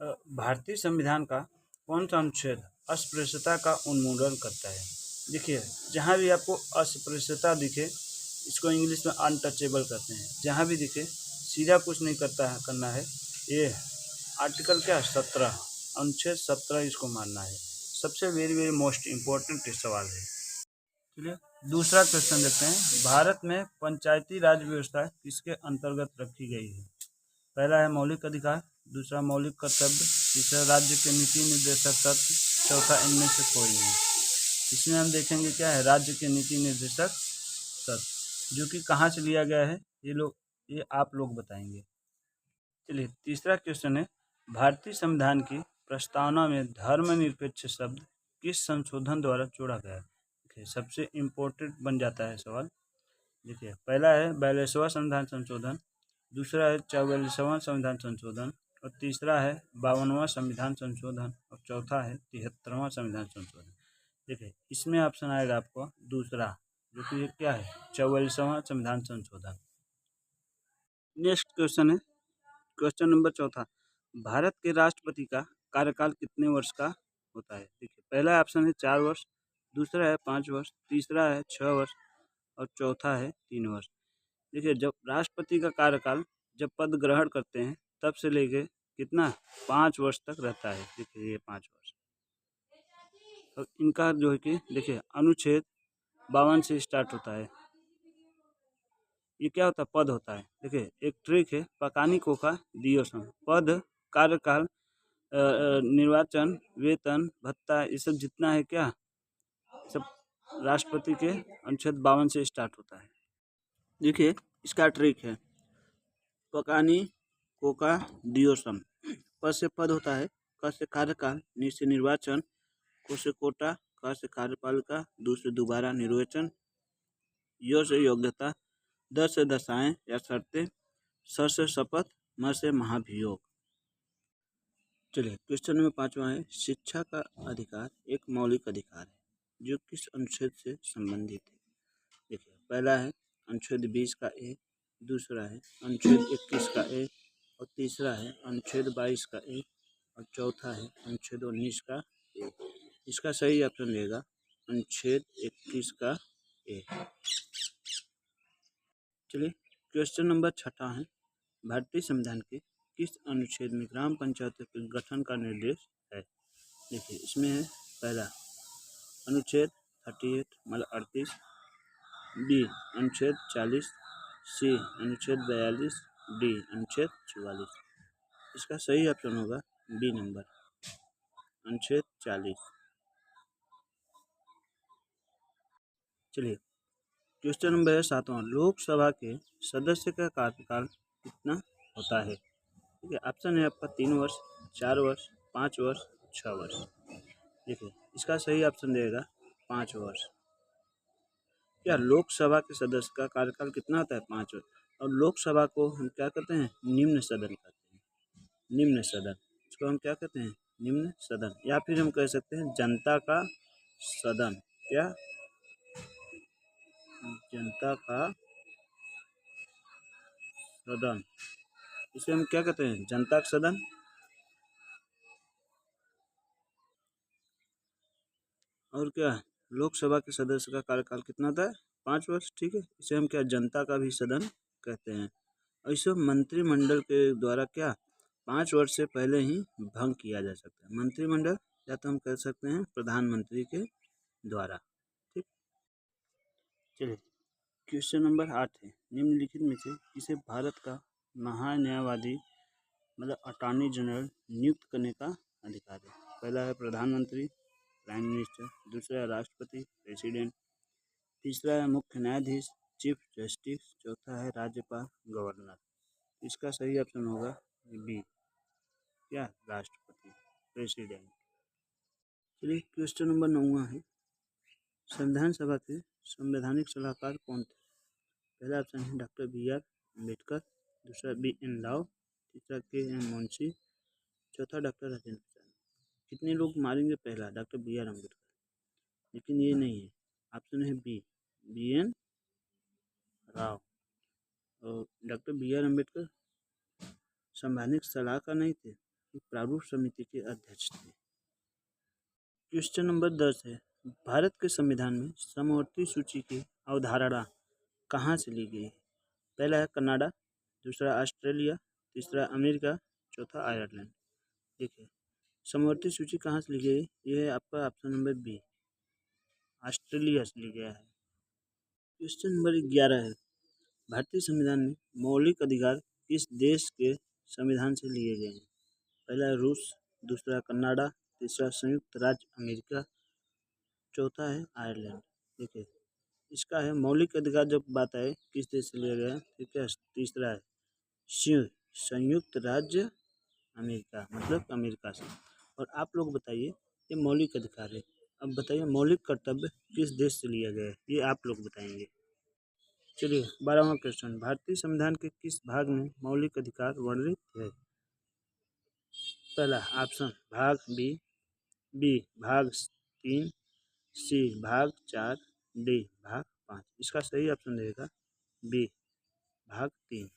भारतीय संविधान का कौन सा अनुच्छेद अस्पृश्यता का उन्मूलन करता है? देखिए, जहाँ भी आपको अस्पृश्यता दिखे, इसको इंग्लिश में अनटचेबल कहते हैं। जहाँ भी दिखे सीधा कुछ नहीं करना है। ये आर्टिकल क्या 17, अनुच्छेद 17 इसको मानना है। सबसे वेरी वेरी मोस्ट इम्पोर्टेंट सवाल है। चलिए दूसरा क्वेश्चन देखते हैं। भारत में पंचायती राज व्यवस्था किसके अंतर्गत रखी गई है? पहला है मौलिक अधिकार, दूसरा मौलिक कर्तव्य, तीसरा राज्य के नीति निर्देशक तत्व, चौथा इनमें से कोई नहीं। इसमें हम देखेंगे क्या है, राज्य के नीति निर्देशक तत्व, जो कि कहाँ से लिया गया है ये आप लोग बताएंगे। चलिए तीसरा क्वेश्चन है, भारतीय संविधान की प्रस्तावना में धर्मनिरपेक्ष शब्द किस संशोधन द्वारा जोड़ा गया है? देखिए सबसे इम्पोर्टेंट बन जाता है सवाल। देखिए पहला है 42वां संविधान संशोधन, दूसरा है 44वां संविधान संशोधन, और तीसरा है 52वां संविधान संशोधन, और चौथा है 73वां संविधान संशोधन। देखिए इसमें ऑप्शन आएगा आपको दूसरा, जो कि ये क्या है 44वां संविधान संशोधन। नेक्स्ट क्वेश्चन है क्वेश्चन नंबर चौथा, भारत के राष्ट्रपति का कार्यकाल कितने वर्ष का होता है? देखिए पहला ऑप्शन है 4 वर्ष, दूसरा है 5 वर्ष, तीसरा है 6 वर्ष, और चौथा है 3 वर्ष। देखिए जब राष्ट्रपति का कार्यकाल जब पद ग्रहण करते हैं तब से लेके कितना 5 वर्ष तक रहता है। देखिए ये 5 वर्ष। तो इनका जो है कि देखिए अनुच्छेद 52 से स्टार्ट होता है। ये क्या होता है, पद होता है। देखिए एक ट्रिक है, पकानी कोखा दियोसन, पद, कार्यकाल, निर्वाचन, वेतन, भत्ता, ये सब जितना है क्या सब राष्ट्रपति के अनुच्छेद 52 से स्टार्ट होता है। देखिए इसका ट्रिक है, पकानी कोका दियोसन, प से पद होता है, क से कार्यकाल, नि से निर्वाचन, को से कोटा, क से कार्यपालिका, दू से दोबारा निर्वाचन, यो से योग्यता, द से दशाएं या शर्तें, स से शपथ, म से महाभियोग। चलिए क्वेश्चन नंबर 5वां है, शिक्षा का अधिकार एक मौलिक अधिकार है जो किस अनुच्छेद से संबंधित है? देखिए पहला है अनुच्छेद 20 का ए, दूसरा है अनुच्छेद 21 का ए, और तीसरा है अनुच्छेद 22 का ए, और चौथा है अनुच्छेद 19 का ए। इसका सही ऑप्शन रहेगा अनुच्छेद 21 का ए। चलिए क्वेश्चन नंबर 6 है, भारतीय संविधान के किस अनुच्छेद में ग्राम पंचायतों के गठन का निर्देश है? देखिए इसमें है पहला अनुच्छेद 38 मतलब 38, बी अनुच्छेद 40, सी अनुच्छेद 42, डी अनुच्छेद 44। इसका सही ऑप्शन होगा बी नंबर अनुच्छेद 40। चलिए क्वेश्चन नंबर 7वां, लोकसभा के सदस्य का कार्यकाल कितना होता है? ठीक है, ऑप्शन है आपका 3 वर्ष, 4 वर्ष, 5 वर्ष, 6 वर्ष। देखिए इसका सही ऑप्शन रहेगा 5 वर्ष। क्या लोकसभा के सदस्य का कार्यकाल कितना होता है? 5 वर्ष। और लोकसभा को हम क्या कहते हैं? निम्न सदन कहते हैं। निम्न सदन, इसको हम क्या कहते हैं? निम्न सदन, या फिर हम कह सकते हैं जनता का सदन। क्या? जनता का सदन, इसे हम क्या कहते हैं? जनता का सदन। और क्या, लोकसभा के सदस्य का कार्यकाल कितना होता है? 5 वर्ष। ठीक है, इसे हम क्या जनता का भी सदन कहते हैं। और इसे मंत्रिमंडल के द्वारा क्या 5 वर्ष से पहले ही भंग किया जा सकता है। मंत्रिमंडल या तो हम कह सकते हैं प्रधानमंत्री के द्वारा। ठीक, चलिए क्वेश्चन नंबर 8 है, निम्नलिखित में से किसे भारत का महान्यायवादी मतलब अटॉर्नी जनरल नियुक्त करने का अधिकार है? पहला है प्रधानमंत्री प्राइम मिनिस्टर, दूसरा है राष्ट्रपति प्रेसिडेंट, तीसरा है मुख्य न्यायाधीश चीफ जस्टिस, चौथा है राज्यपाल गवर्नर। इसका सही ऑप्शन होगा बी, क्या राष्ट्रपति प्रेसिडेंट। चलिए क्वेश्चन नंबर 9 है, संविधान सभा के संवैधानिक सलाहकार कौन थे? पहला ऑप्शन है डॉक्टर बी आर अम्बेडकर, दूसरा बी एन राव, तीसरा के एम मुंशी, चौथा डॉक्टर राजेंद्र प्रसाद। कितने लोग मारेंगे? पहला डॉक्टर बी आर अम्बेडकर, लेकिन ये नहीं है। ऑप्शन है बी एन राव। और डॉक्टर बी आर अम्बेडकर संवैधानिक सलाहकार नहीं थे, की प्रारूप समिति के अध्यक्ष थे। क्वेश्चन नंबर 10 है, भारत के संविधान में समवर्ती सूची की अवधारणा कहाँ से ली गई है? पहला है कनाडा, दूसरा ऑस्ट्रेलिया, तीसरा अमेरिका, चौथा आयरलैंड। देखिए समवर्ती सूची कहाँ से ली गई? ये है आपका ऑप्शन नंबर बी, ऑस्ट्रेलिया से ली गया है। क्वेश्चन नंबर 11 है, भारतीय संविधान में मौलिक अधिकार किस देश के संविधान से लिए गए हैं? पहला है रूस, दूसरा कनाडा, तीसरा संयुक्त राज्य अमेरिका, चौथा है आयरलैंड। देखिए इसका है मौलिक अधिकार जब बात आए किस देश से लिया गया है, ठीक है, तीसरा है संयुक्त राज्य अमेरिका, मतलब अमेरिका से। और आप लोग बताइए ये मौलिक अधिकार है, अब बताइए मौलिक कर्तव्य किस देश से लिया गया है, ये आप लोग बताएंगे। चलिए 12वां क्वेश्चन, भारतीय संविधान के किस भाग में मौलिक अधिकार वर्णित है? पहला ऑप्शन भाग बी भाग 3, सी भाग 4, डी भाग 5। इसका सही ऑप्शन रहेगा बी भाग 3।